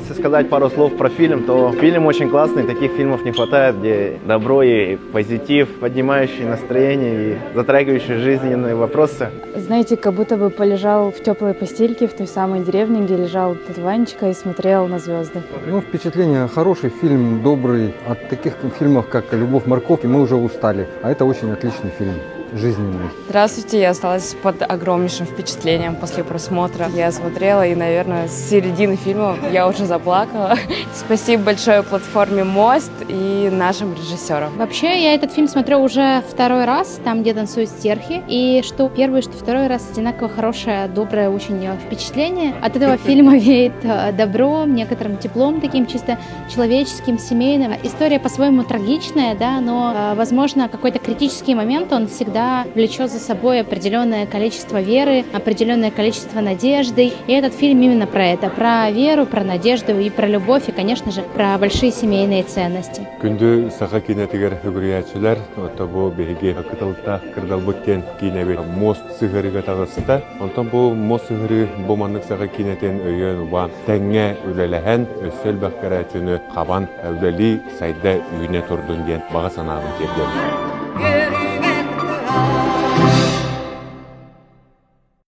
если сказать пару слов про фильм, то фильм очень классный, таких фильмов не хватает, где добро и позитив, поднимающий настроение и затрагивающие жизненные вопросы. Знаете, как будто бы полежал в теплой постельке в той самой деревне, где лежал дед Ванечка и смотрел на звезды. Ну, впечатление хороший, фильм добрый. От таких фильмов, как «Любовь, морковь», мы уже устали. А это очень отличный фильм, жизненный. Здравствуйте, я осталась под огромнейшим впечатлением после просмотра. Я смотрела, и, наверное, с середины фильма я уже заплакала. Спасибо большое платформе «Мост» и нашим режиссерам. Вообще, я этот фильм смотрю уже второй раз, там, где танцуют стерхи. И что первый, что второй раз одинаково хорошее, доброе очень впечатление. От этого фильма веет добром, некоторым теплом, таким чисто человеческим, семейным. История по-своему трагичная, да, но, возможно, какой-то критический момент, он всегда влечет за собой определенное количество веры, определенное количество надежды. И этот фильм именно про это, про веру, про надежду и про любовь, и, конечно же, про большие семейные ценности. Күнді сақа кинетігер үгірiyatçılar, ота бұл беге қытылықта қырдалбыттен кинебе мост сығырыға тағысыда. Онтан бұл мост сығыры бұманлық сақа кинетен өйен ұбан тәңе үлеләхән өссел бәккәрі түні қабан әуләли сайда үйіне тұрдың ден баға санағын керген.